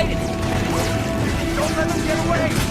inside! Don't let them get away!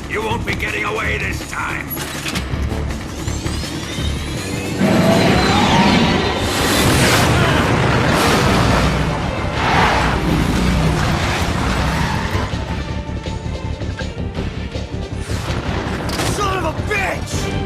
You won't be getting away this time. Son of a bitch!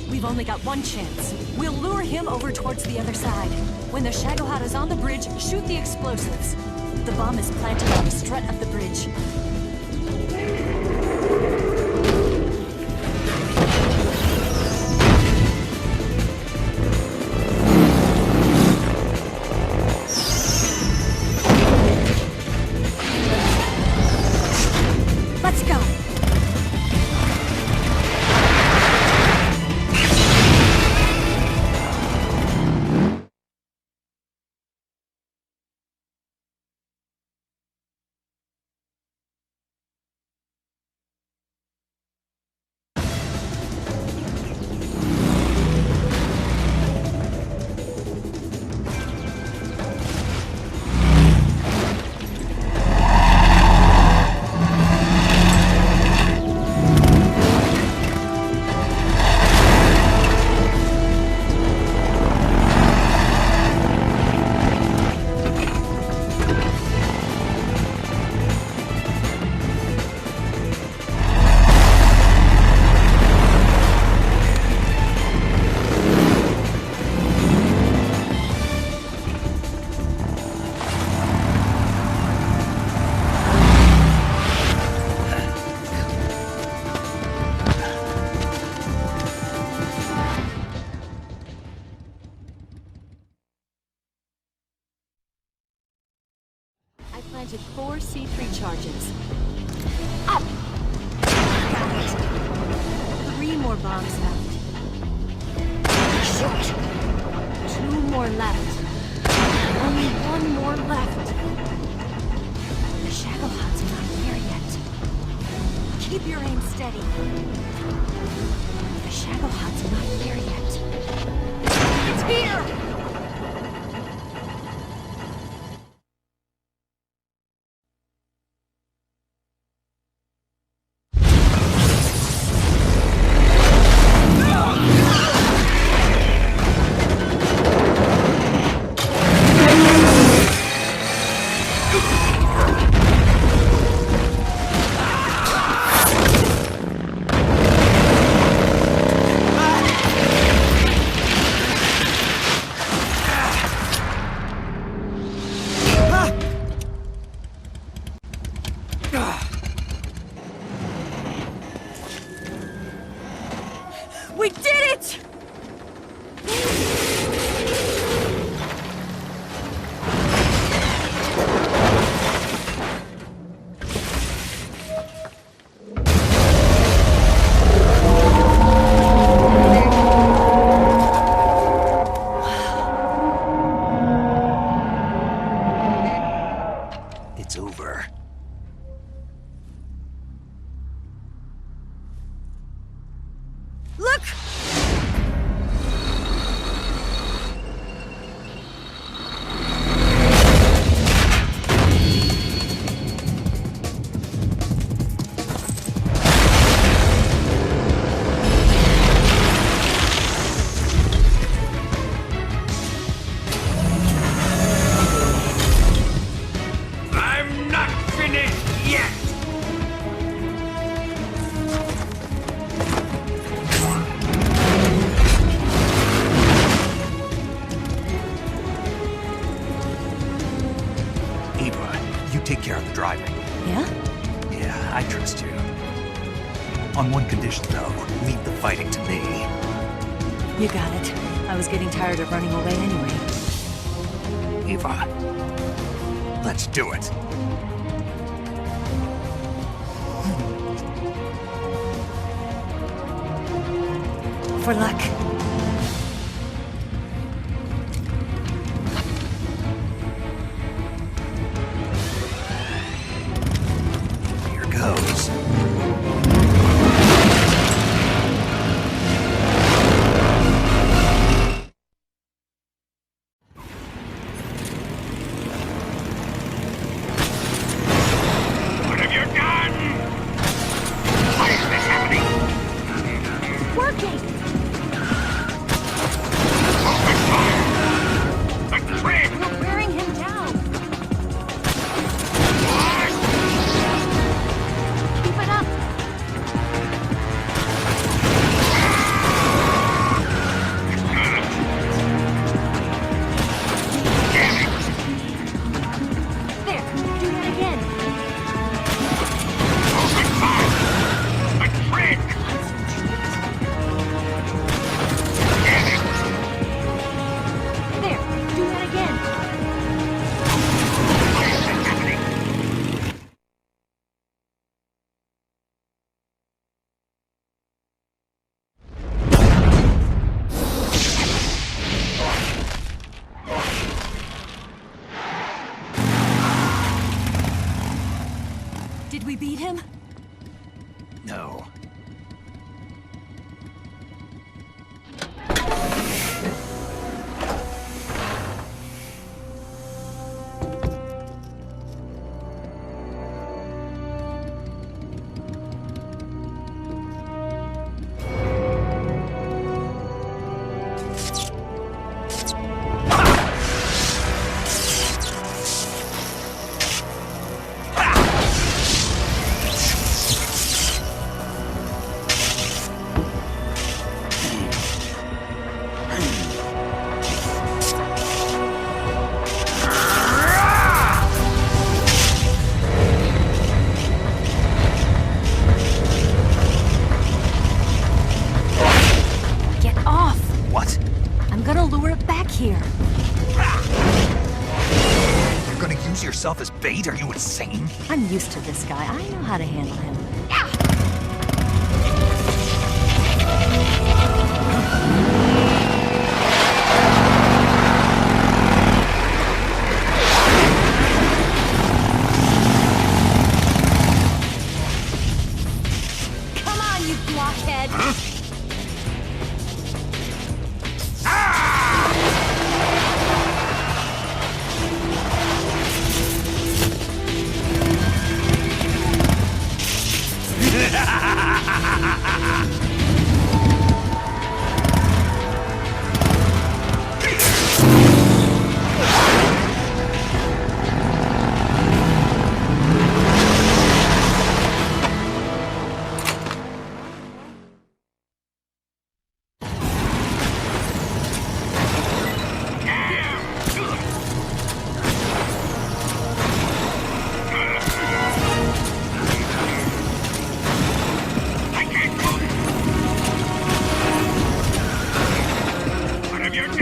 We've only got one chance. We'll lure him over towards the other side. When the Shagohod is on the bridge, shoot the explosives. The bomb is planted on the strut of the bridge. Let's go! Planted 4 C3 charges. Up! Got it. 3 more bombs left. Shoot! 2 more left. Only 1 more left. The Shagohod's not here yet. Keep your aim steady. The Shagohod's not here yet. It's here! care of the driving. Yeah? Yeah, I trust you. On one condition, though. Leave the fighting to me. You got it. I was getting tired of running away anyway. Eva, let's do it. For luck. Here goes. What have you done? Why is this happening? Working! Open fire! The train! We're wearing him down! What? Keep it up! There! Do that again! Open fire! The train! There! Do that again! Why is this happening? Did we beat him? No. Get off! What? I'm gonna lure it back here. You're gonna use yourself as bait? Are you insane? I'm used to this guy. I know how to handle him. Come on, you blockhead! I can't move! What have you done?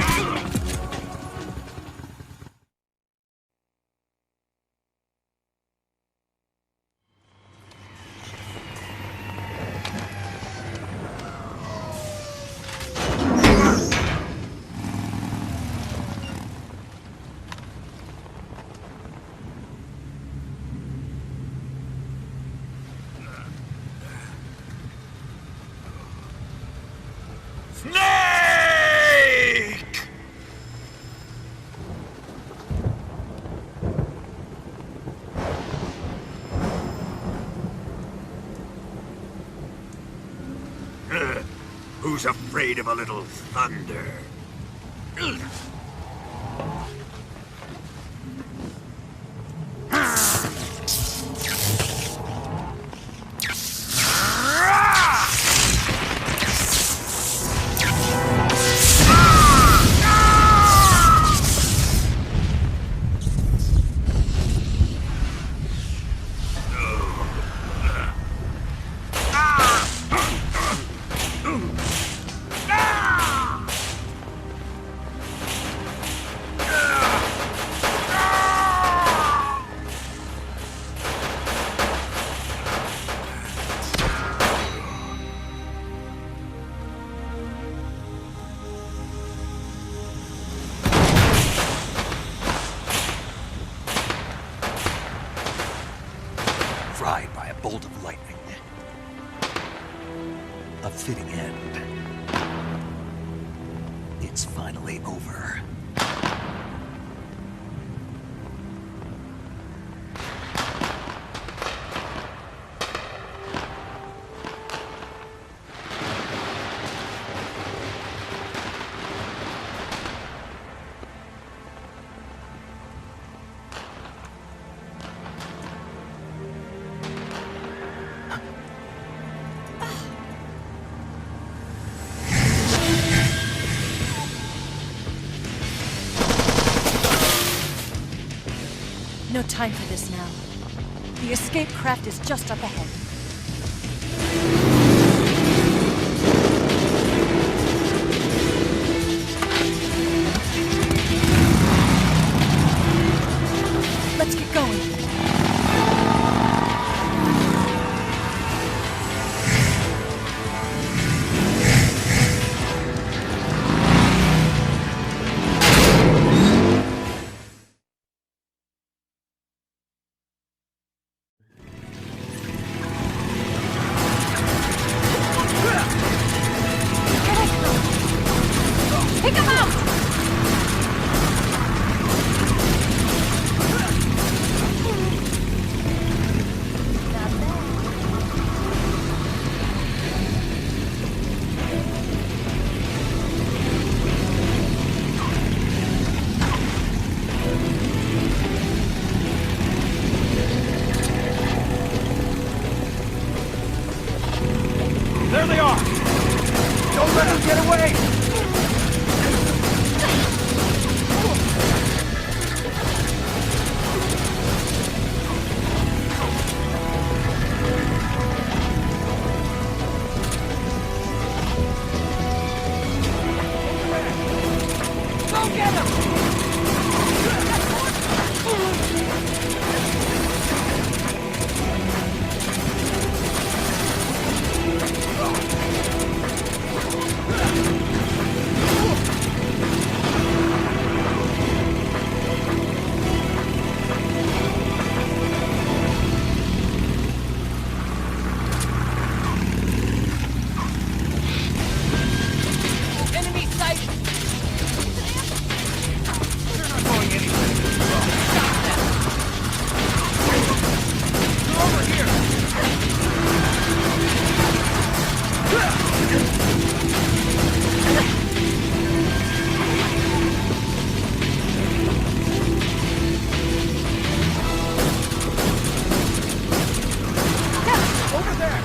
Snake! Who's afraid of a little thunder? fried by a bolt of lightning. A fitting end. It's finally over. No time for this now. The escape craft is just up ahead. Let's get going. Pick him out! Not bad. There they are! Don't let them get away! Go get him! Enemy sighted! They're not going anywhere. Stop them! They're over here! Over there!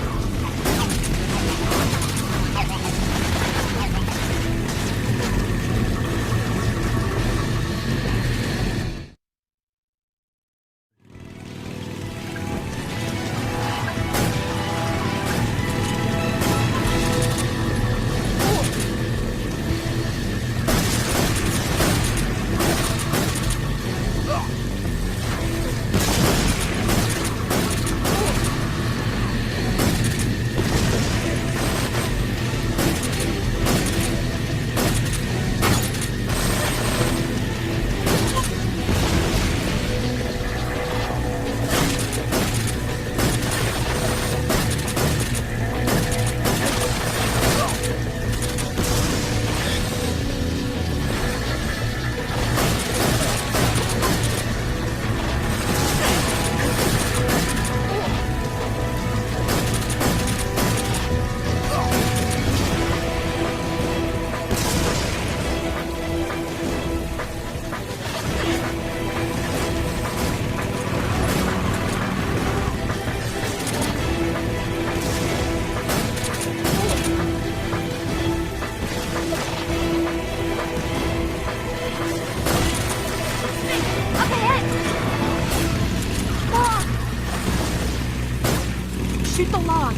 Shoot the log!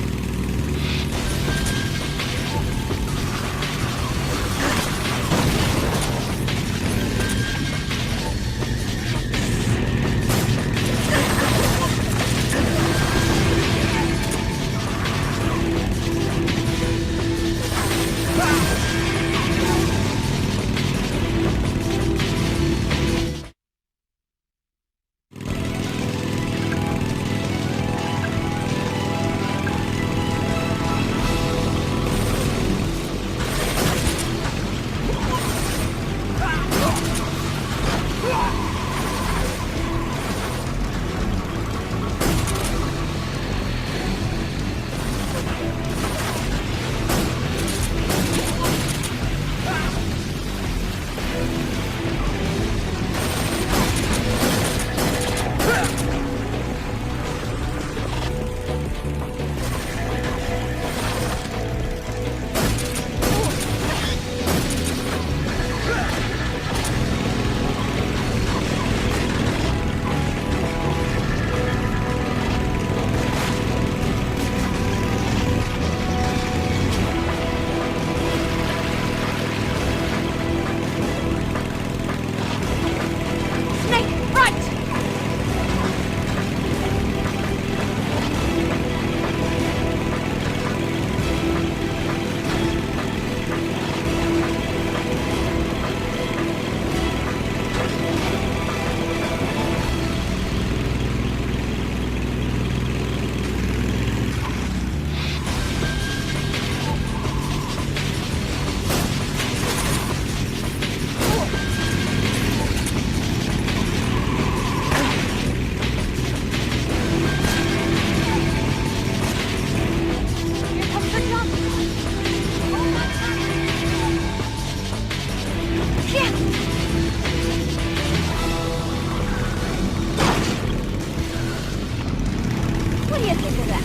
What do you think of that?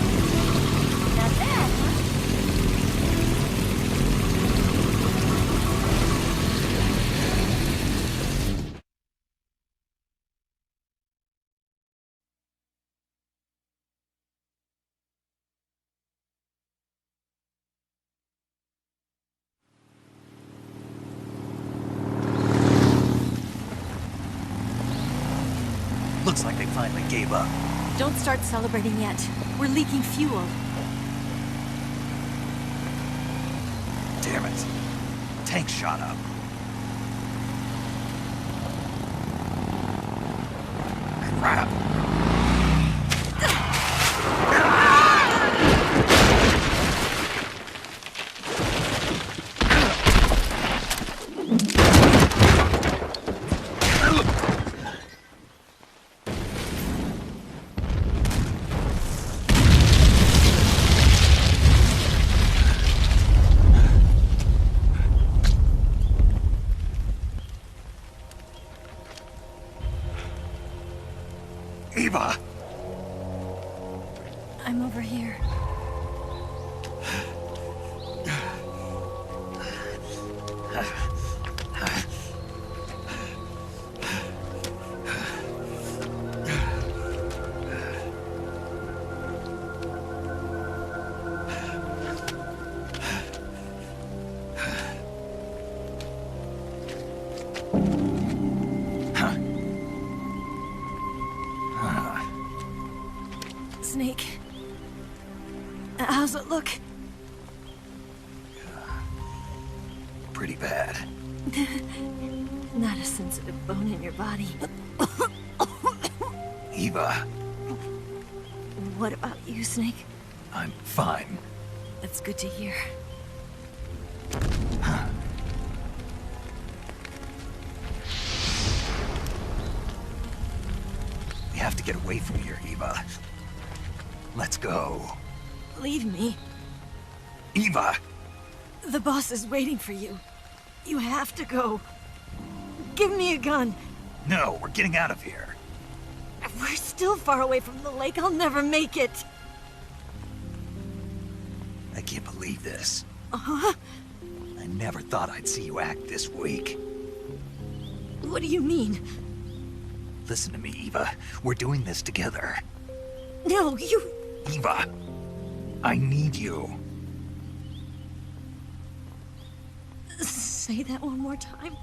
Not bad, huh? Looks like they finally gave up. Don't start celebrating yet. We're leaking fuel. Damn it. Tank shot up. Crap. Eva! I'm over here. Snake. How's it look? Pretty bad. Not a sensitive bone in your body. Eva, What about you, Snake? I'm fine. That's good to hear. We have to get away from here, Eva. Let's go. Leave me. Eva! The boss is waiting for you. You have to go. Give me a gun. No, we're getting out of here. We're still far away from the lake. I'll never make it. I can't believe this. Uh-huh. I never thought I'd see you act this weak. What do you mean? Listen to me, Eva. We're doing this together. No, you... Eva, I need you. Say that one more time.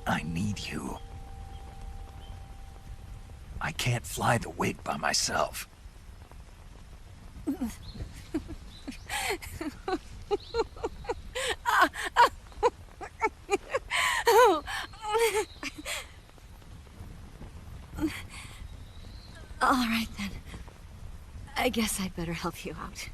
I need you. I can't fly the wig by myself. All right, then. I guess I'd better help you out.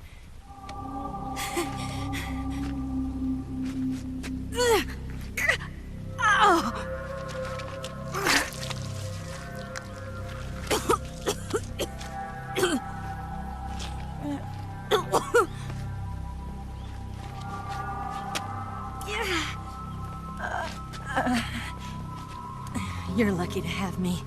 You're lucky to have me.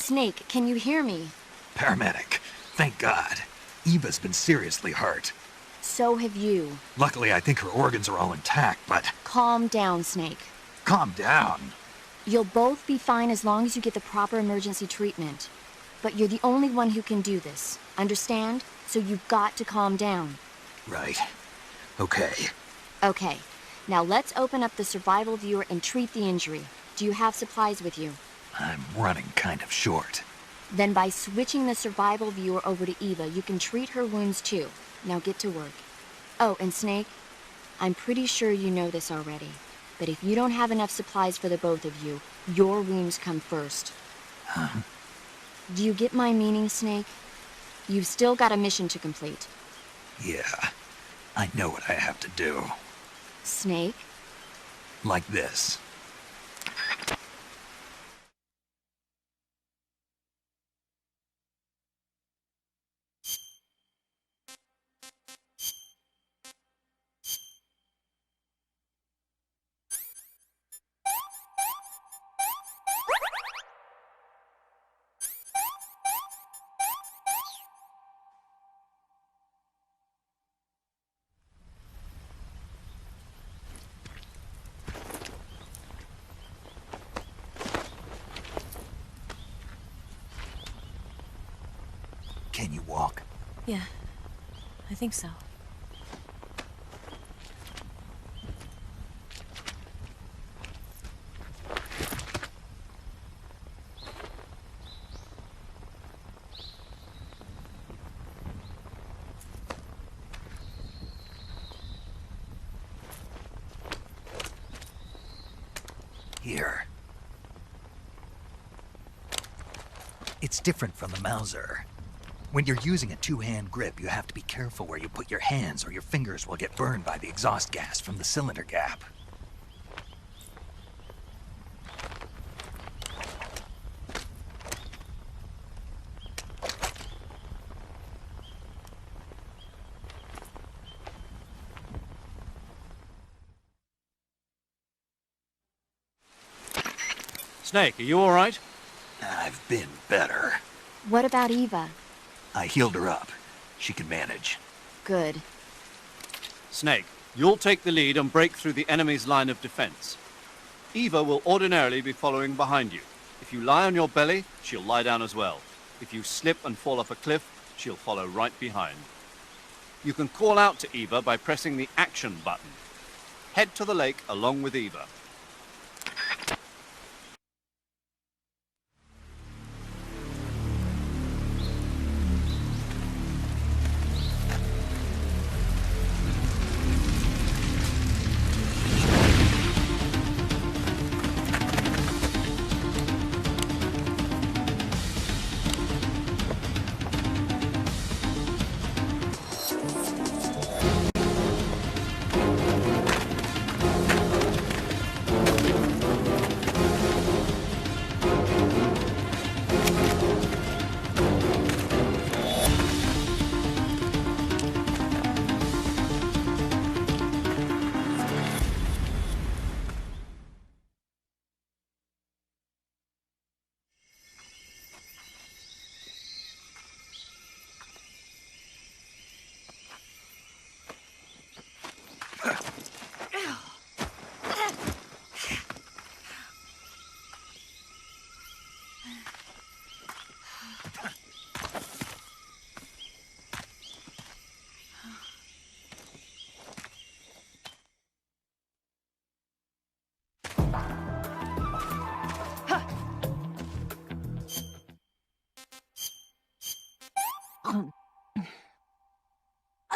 Snake, can you hear me? Paramedic. Thank God. Eva's been seriously hurt. So have you. Luckily, I think her organs are all intact, but... Calm down, Snake. Calm down. You'll both be fine as long as you get the proper emergency treatment. But you're the only one who can do this. Understand? So you've got to calm down. Right. Okay. Okay. Now let's open up the survival viewer and treat the injury. Do you have supplies with you? I'm running kind of short. Then by switching the survival viewer over to Eva, you can treat her wounds too. Now get to work. Oh, and Snake, I'm pretty sure you know this already, but if you don't have enough supplies for the both of you, your wounds come first. Huh? Do you get my meaning, Snake? You've still got a mission to complete. Yeah. I know what I have to do. Snake? Like this. Can you walk? Yeah, I think so. Here. It's different from the Mauser. When you're using a two-hand grip, you have to be careful where you put your hands or your fingers will get burned by the exhaust gas from the cylinder gap. Snake, are you all right? I've been better. What about Eva? I healed her up. She can manage. Good. Snake, you'll take the lead and break through the enemy's line of defense. Eva will ordinarily be following behind you. If you lie on your belly, she'll lie down as well. If you slip and fall off a cliff, she'll follow right behind. You can call out to Eva by pressing the action button. Head to the lake along with Eva.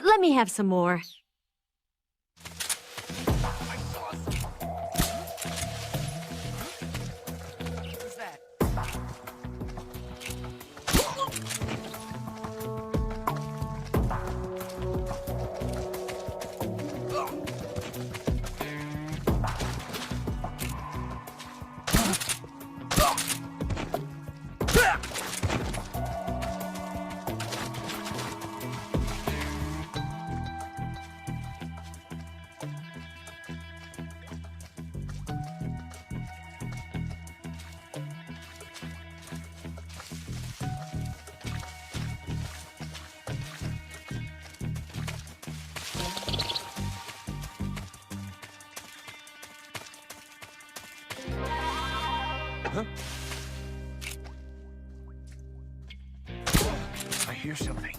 Let me have some more. I hear something.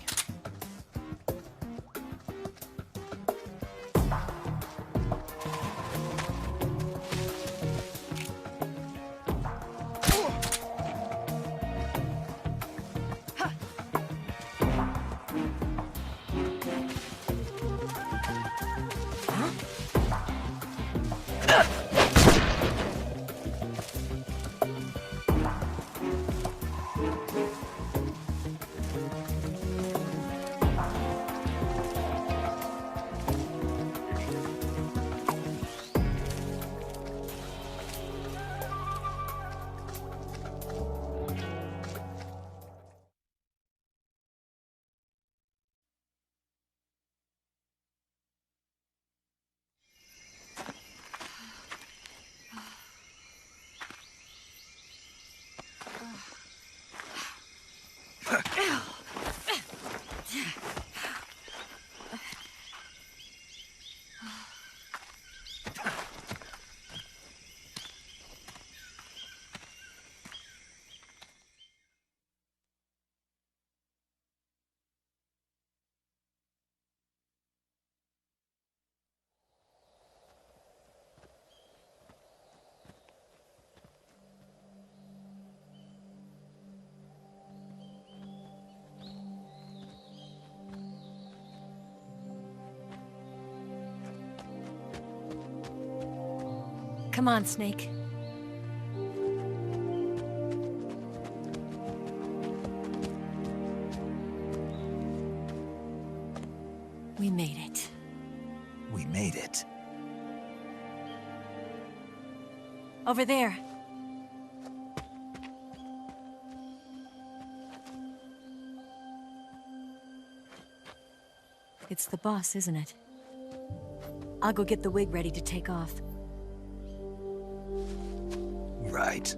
Come on, Snake. We made it. We made it. Over there. It's the boss, isn't it? I'll go get the wig ready to take off. Right.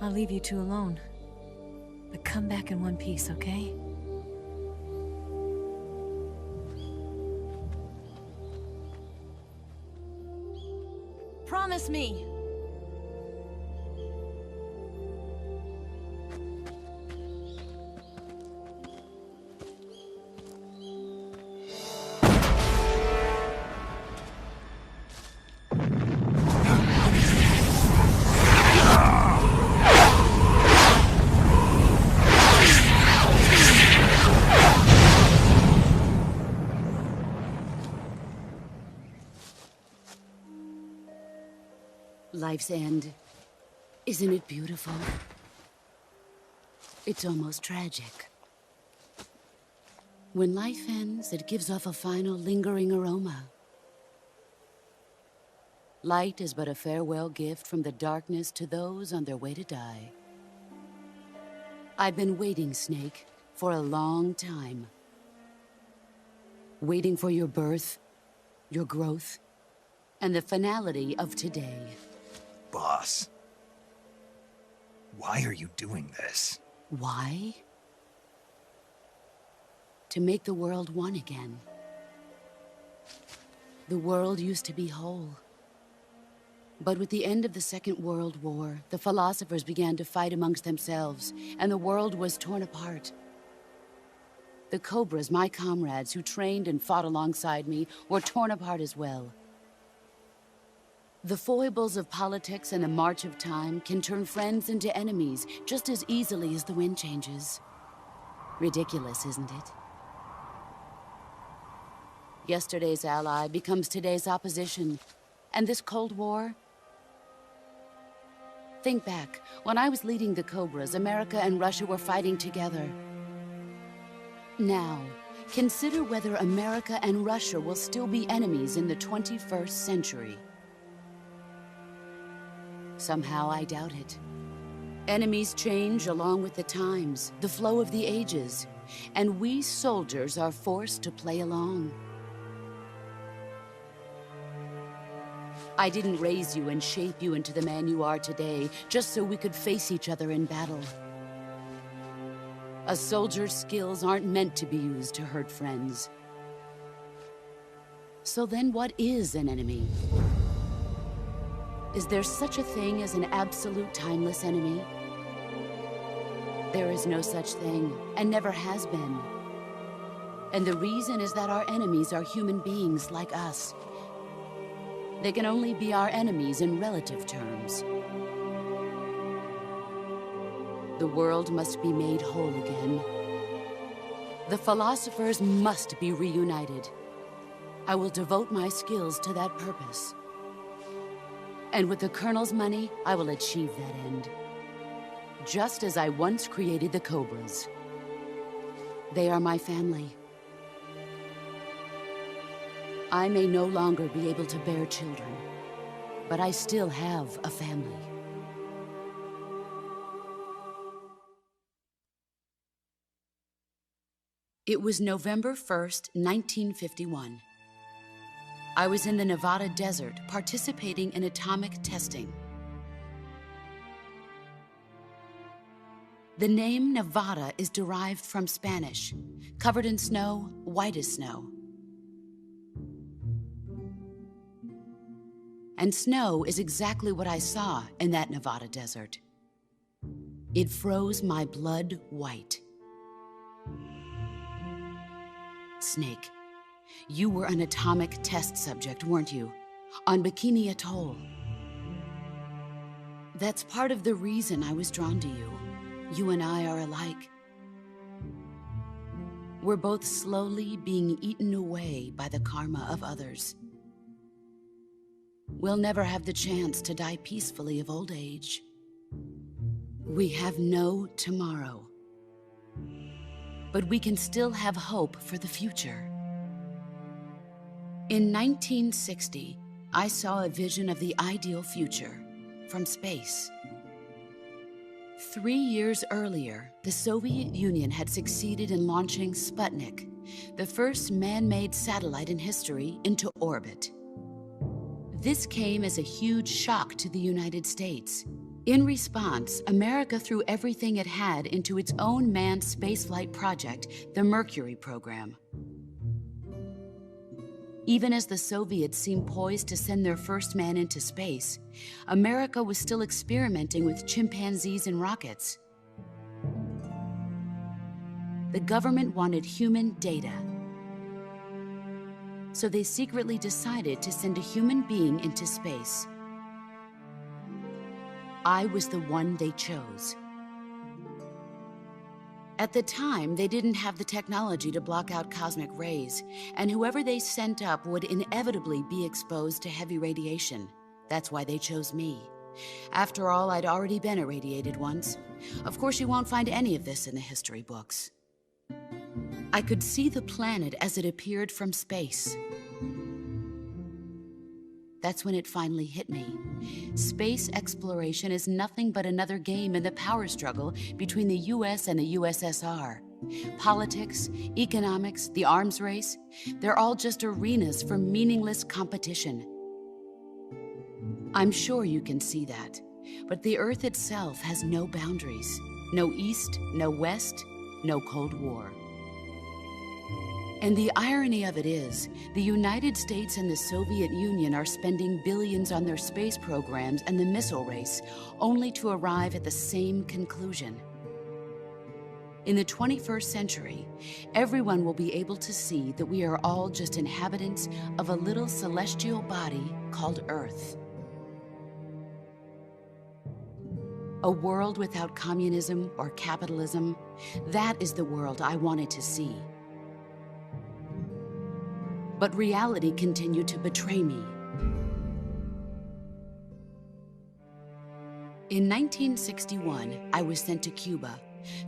I'll leave you two alone. But come back in one piece, okay? Promise me! Life's end. Isn't it beautiful? It's almost tragic. When life ends, it gives off a final lingering aroma. Light is but a farewell gift from the darkness to those on their way to die. I've been waiting, Snake, for a long time. Waiting for your birth, your growth, and the finality of today. Boss. Why are you doing this? Why? To make the world one again. The world used to be whole. But with the end of the Second World War, the philosophers began to fight amongst themselves, and the world was torn apart. The Cobras, my comrades who trained and fought alongside me, were torn apart as well. The foibles of politics and the march of time can turn friends into enemies just as easily as the wind changes. Ridiculous, isn't it? Yesterday's ally becomes today's opposition. And this Cold War? Think back. When I was leading the Cobras, America and Russia were fighting together. Now, consider whether America and Russia will still be enemies in the 21st century. Somehow I doubt it. Enemies change along with the times, the flow of the ages, and we soldiers are forced to play along. I didn't raise you and shape you into the man you are today just so we could face each other in battle. A soldier's skills aren't meant to be used to hurt friends. So then what is an enemy? Is there such a thing as an absolute timeless enemy? There is no such thing, and never has been. And the reason is that our enemies are human beings like us. They can only be our enemies in relative terms. The world must be made whole again. The philosophers must be reunited. I will devote my skills to that purpose. And with the Colonel's money, I will achieve that end. Just as I once created the Cobras. They are my family. I may no longer be able to bear children, but I still have a family. It was November 1st, 1951. I was in the Nevada desert participating in atomic testing. The name Nevada is derived from Spanish, covered in snow, white as snow. And snow is exactly what I saw in that Nevada desert. It froze my blood white. Snake, you were an atomic test subject, weren't you? On Bikini Atoll. That's part of the reason I was drawn to you. You and I are alike. We're both slowly being eaten away by the karma of others. We'll never have the chance to die peacefully of old age. We have no tomorrow. But we can still have hope for the future. In 1960, I saw a vision of the ideal future from space. 3 years earlier, the Soviet Union had succeeded in launching Sputnik, the first man-made satellite in history, into orbit. This came as a huge shock to the United States. In response, America threw everything it had into its own manned spaceflight project, the Mercury program. Even as the Soviets seemed poised to send their first man into space, America was still experimenting with chimpanzees and rockets. The government wanted human data. So they secretly decided to send a human being into space. I was the one they chose. At the time, they didn't have the technology to block out cosmic rays, and whoever they sent up would inevitably be exposed to heavy radiation. That's why they chose me. After all, I'd already been irradiated once. Of course, you won't find any of this in the history books. I could see the planet as it appeared from space. That's when it finally hit me. Space exploration is nothing but another game in the power struggle between the US and the USSR. Politics, economics, the arms race, they're all just arenas for meaningless competition. I'm sure you can see that, but the Earth itself has no boundaries. No East, no West, no Cold War. And the irony of it is, the United States and the Soviet Union are spending billions on their space programs and the missile race, only to arrive at the same conclusion. In the 21st century, everyone will be able to see that we are all just inhabitants of a little celestial body called Earth. A world without communism or capitalism, that is the world I wanted to see. But reality continued to betray me. In 1961, I was sent to Cuba,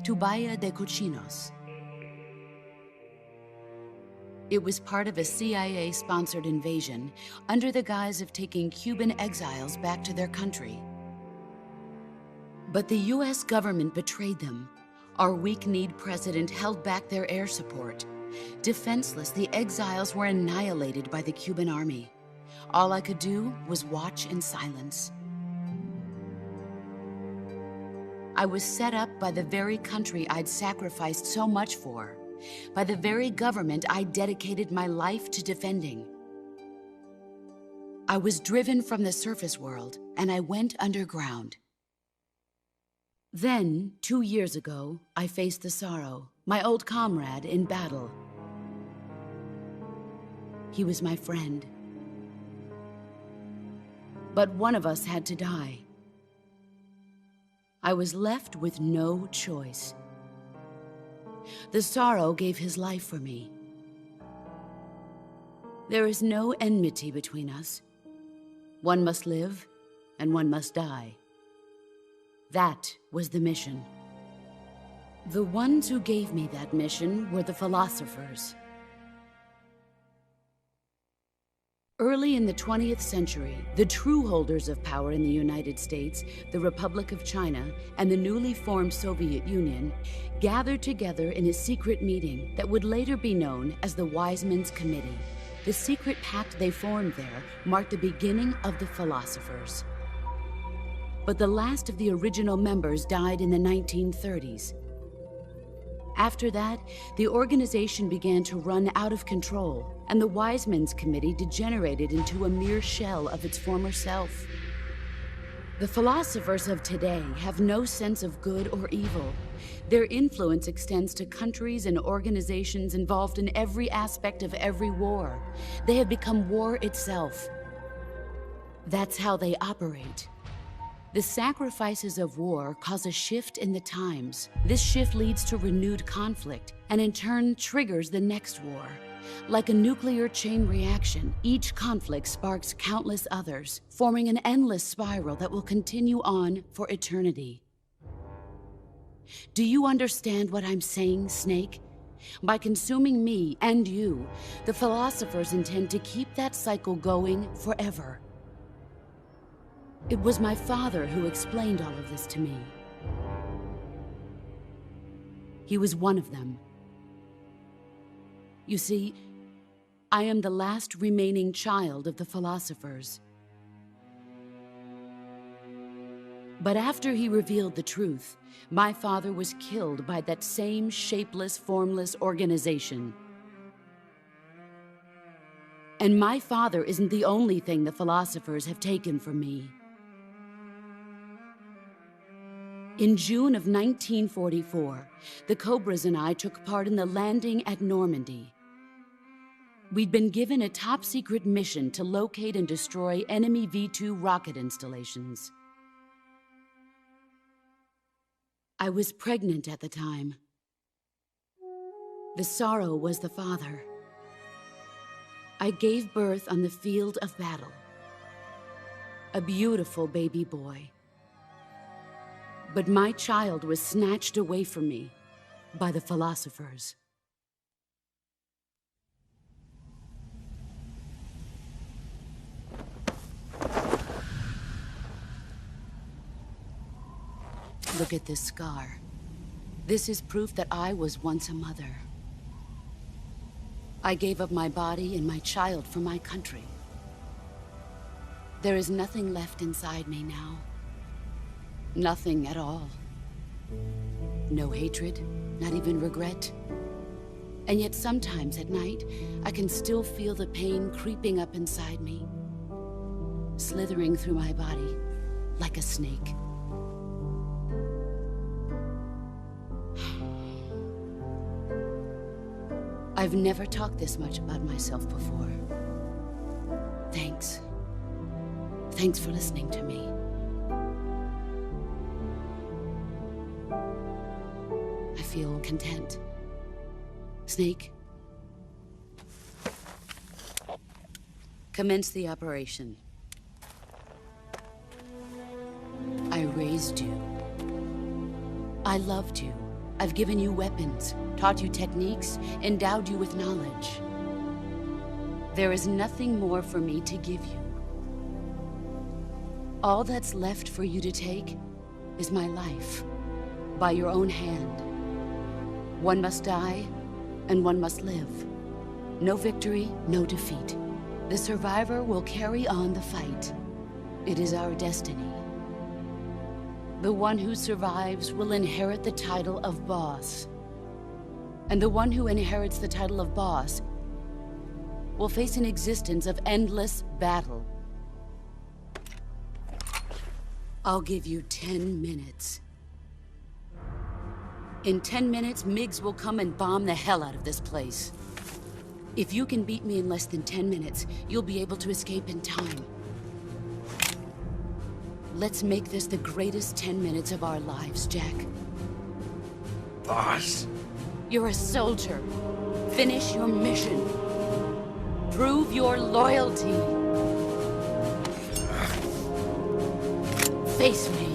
to Bahia de Cochinos. It was part of a CIA-sponsored invasion under the guise of taking Cuban exiles back to their country. But the US government betrayed them. Our weak-kneed president held back their air support. Defenseless, the exiles were annihilated by the Cuban army. All I could do was watch in silence. I was set up by the very country I'd sacrificed so much for, by the very government I dedicated my life to defending. I was driven from the surface world, and I went underground. Then, 2 years ago, I faced the Sorrow, my old comrade in battle. He was my friend. But one of us had to die. I was left with no choice. The Sorrow gave his life for me. There is no enmity between us. One must live, and one must die. That was the mission. The ones who gave me that mission were the philosophers. Early in the 20th century, the true holders of power in the United States, the Republic of China, and the newly formed Soviet Union gathered together in a secret meeting that would later be known as the Wise Men's Committee. The secret pact they formed there marked the beginning of the philosophers. But the last of the original members died in the 1930s. After that, the organization began to run out of control, and the Wise Men's Committee degenerated into a mere shell of its former self. The philosophers of today have no sense of good or evil. Their influence extends to countries and organizations involved in every aspect of every war. They have become war itself. That's how they operate. The sacrifices of war cause a shift in the times. This shift leads to renewed conflict, and in turn triggers the next war. Like a nuclear chain reaction, each conflict sparks countless others, forming an endless spiral that will continue on for eternity. Do you understand what I'm saying, Snake? By consuming me and you, the philosophers intend to keep that cycle going forever. It was my father who explained all of this to me. He was one of them. You see, I am the last remaining child of the philosophers. But after he revealed the truth, my father was killed by that same shapeless, formless organization. And my father isn't the only thing the philosophers have taken from me. In June of 1944, the Cobras and I took part in the landing at Normandy. We'd been given a top-secret mission to locate and destroy enemy V-2 rocket installations. I was pregnant at the time. The Sorrow was the father. I gave birth on the field of battle. A beautiful baby boy. But my child was snatched away from me by the philosophers. Look at this scar. This is proof that I was once a mother. I gave up my body and my child for my country. There is nothing left inside me now. Nothing at all. No hatred, not even regret. And yet sometimes at night, I can still feel the pain creeping up inside me, slithering through my body like a snake. I've never talked this much about myself before. Thanks. Thanks for listening to me. I feel content. Snake, commence the operation. I raised you. I loved you. I've given you weapons, taught you techniques, endowed you with knowledge. There is nothing more for me to give you. All that's left for you to take is my life, by your own hand. One must die, and one must live. No victory, no defeat. The survivor will carry on the fight. It is our destiny. The one who survives will inherit the title of boss. And the one who inherits the title of boss will face an existence of endless battle. I'll give you 10 minutes. In 10 minutes, Miggs will come and bomb the hell out of this place. If you can beat me in less than 10 minutes, you'll be able to escape in time. Let's make this the greatest 10 minutes of our lives, Jack. Boss. You're a soldier. Finish your mission. Prove your loyalty. Face me.